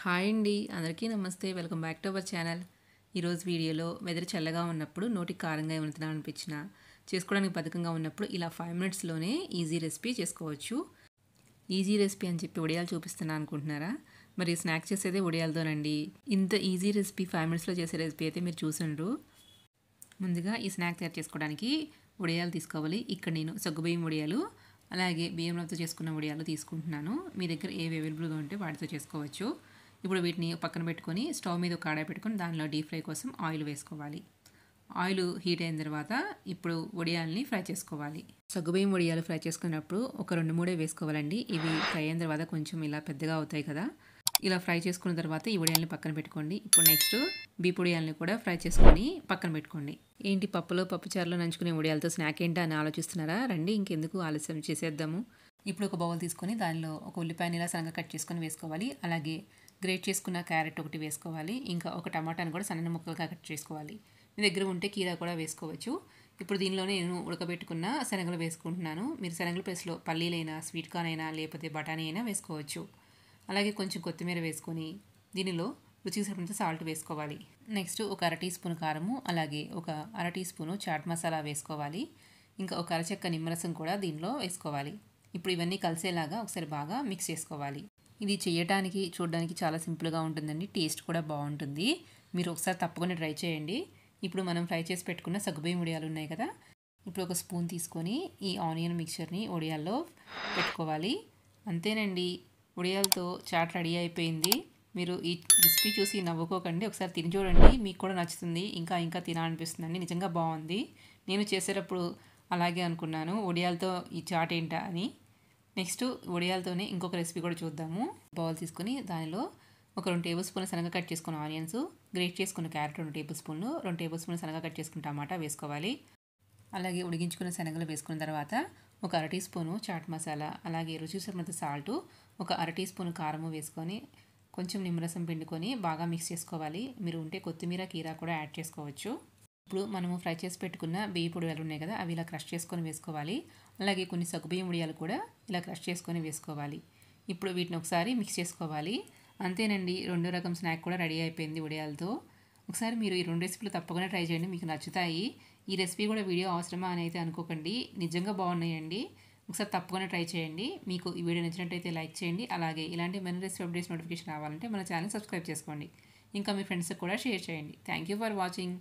Hi అండి, అందరికీ నమస్తే. Welcome back to our channel. ఈరోజు వీడియోలో వెదర్ చల్లగా ఉన్నప్పుడు నోటికి కారంగా ఏమైనా తినాలనిపించినా, చేసుకోవడానికి బద్ధకంగా ఉన్నప్పుడు ఇలా 5 మినిట్స్లోనే ఈజీ రెసిపీ చేసుకోవచ్చు. ఈజీ రెసిపీ అని చెప్పి వడియాలు చూపిస్తున్నా అనుకుంటున్నారా? మరి స్నాక్ చేసేదే వడియాలతోనండి. ఇంత ఈజీ రెసిపీ 5 మినిట్స్లో చేసే రెసిపీ అయితే మీరు చూసుండ్రు. ముందుగా ఈ స్నాక్ తయారు చేసుకోవడానికి వడియాలు తీసుకోవాలి. ఇక్కడ నేను సగ్గుబియ్యం వడియాలు అలాగే బియ్యం రవ్వతో చేసుకున్న వడియాలు తీసుకుంటున్నాను. మీ దగ్గర ఏవి అవైలబుల్గా ఉంటే వాటితో చేసుకోవచ్చు. ఇప్పుడు వీటిని పక్కన పెట్టుకొని స్టవ్ మీద ఒక కడాయి పెట్టుకొని దానిలో డీప్ ఫ్రై కోసం ఆయిల్ వేసుకోవాలి. ఆయిల్ హీట్ అయిన తర్వాత ఇప్పుడు వడియాల్ని ఫ్రై చేసుకోవాలి. సగ్గుబియ్యం వడియాలు ఫ్రై చేసుకున్నప్పుడు ఒక 2-3 వేసుకోవాలండి. ఇవి ఫ్రై అయిన తర్వాత కొంచెం ఇలా పెద్దగా అవుతాయి కదా. ఇలా ఫ్రై చేసుకున్న తర్వాత ఈ వడియాల్ని పక్కన పెట్టుకోండి. ఇప్పుడు నెక్స్ట్ బీపు వడియాల్ని కూడా ఫ్రై చేసుకొని పక్కన పెట్టుకోండి. ఏంటి పప్పులో పప్పుచారులో నంచుకునే వడియాలతో స్నాక్ ఏంటా అని ఆలోచిస్తున్నారా? రండి, ఇంకెందుకు ఆలస్యం చేసేద్దాము. ఇప్పుడు ఒక బౌల్ తీసుకొని దానిలో ఒక ఉల్లిపాయని ఇలా సన్నగా కట్ చేసుకొని వేసుకోవాలి. అలాగే గ్రేట్ చేసుకున్న క్యారెట్ ఒకటి వేసుకోవాలి. ఇంకా ఒక టమాటాను కూడా సన్న ముక్కలుగా కట్ చేసుకోవాలి. మీ దగ్గర ఉంటే కీరా కూడా వేసుకోవచ్చు. ఇప్పుడు దీనిలోనే నేను ఉడకబెట్టుకున్న శనగలు వేసుకుంటున్నాను. మీరు శనగల ప్లేస్లో పల్లీలైనా, స్వీట్ కార్న్ అయినా, లేకపోతే బఠానీ అయినా వేసుకోవచ్చు. అలాగే కొంచెం కొత్తిమీర వేసుకొని దీనిలో రుచికి సరిపడినంత సాల్ట్ వేసుకోవాలి. నెక్స్ట్ ఒక 1/2 టీ స్పూన్ కారము, అలాగే ఒక 1/2 టీ స్పూను చాట్ మసాలా వేసుకోవాలి. ఇంకా ఒక అరచెక్క నిమ్మరసం కూడా దీనిలో వేసుకోవాలి. ఇప్పుడు ఇవన్నీ కలిసేలాగా ఒకసారి బాగా మిక్స్ చేసుకోవాలి. ఇది చేయడానికి చూడడానికి చాలా సింపుల్గా ఉంటుందండి. టేస్ట్ కూడా బాగుంటుంది. మీరు ఒకసారి తప్పకుండా ట్రై చేయండి. ఇప్పుడు మనం ఫ్రై చేసి పెట్టుకున్న సగ్గుబియ్యం వడియాలు ఉన్నాయి కదా. ఇప్పుడు ఒక స్పూన్ తీసుకొని ఈ ఆనియన్ మిక్చర్ని వడియాల్లో పెట్టుకోవాలి. అంతేనండి, వడియాలతో చాట్ రెడీ అయిపోయింది. మీరు ఈ రెసిపీ చూసి నవ్వుకోకండి, ఒకసారి తిని చూడండి. మీకు కూడా నచ్చుతుంది. ఇంకా తినాలనిపిస్తుందండి. నిజంగా బాగుంది. నేను చేసేటప్పుడు అలాగే అనుకున్నాను, వడియాలతో ఈ చాట్ ఏంటా అని. నెక్స్ట్ వడియాలతోనే ఇంకొక రెసిపీ కూడా చూద్దాము. బౌల్ తీసుకొని దానిలో ఒక 2 టేబుల్ స్పూన్ల సన్నగా కట్ చేసుకున్న ఆనియన్స్, గ్రేట్ చేసుకున్న క్యారెట్ 2 టేబుల్ స్పూన్లు, 2 టేబుల్ స్పూన్ల సన్నగా కట్ చేసుకున్న టమాటా వేసుకోవాలి. అలాగే ఉడికించుకున్న శనగలు వేసుకున్న తర్వాత ఒక 1/2 టీ స్పూను చాట్ మసాలా, అలాగే రుచికి సరిపడినంత సాల్టు, ఒక 1/2 టీ స్పూన్ కారము వేసుకొని కొంచెం నిమ్మరసం పిండుకొని బాగా మిక్స్ చేసుకోవాలి. మీరు ఉంటే కొత్తిమీర, కీరా కూడా యాడ్ చేసుకోవచ్చు. ఇప్పుడు మనము ఫ్రై చేసి పెట్టుకున్న బియ్యం వడియాలు ఉన్నాయి కదా, అవి ఇలా క్రష్ చేసుకొని వేసుకోవాలి. అలాగే కొన్ని సగ్గుబియ్యం వడియాలు కూడా ఇలా క్రష్ చేసుకొని వేసుకోవాలి. ఇప్పుడు వీటిని ఒకసారి మిక్స్ చేసుకోవాలి. అంతేనండి, 2 రకం స్నాక్ కూడా రెడీ అయిపోయింది వడియాలతో. ఒకసారి మీరు ఈ 2 రెసిపీలు తప్పకుండా ట్రై చేయండి, మీకు నచ్చుతాయి. ఈ రెసిపీ కూడా వీడియో అవసరమా అని అయితే అనుకోకండి, నిజంగా బాగున్నాయండి. ఒకసారి తప్పకుండా ట్రై చేయండి. మీకు ఈ వీడియో నచ్చినట్టయితే లైక్ చేయండి. అలాగే ఇలాంటి మరిన్ని రెసిపీ అప్డేట్స్ నోటిఫికేషన్ రావాలంటే మన ఛానల్ సబ్స్క్రైబ్ చేసుకోండి. ఇంకా మీ ఫ్రెండ్స్కి కూడా షేర్ చేయండి. Thank you for watching.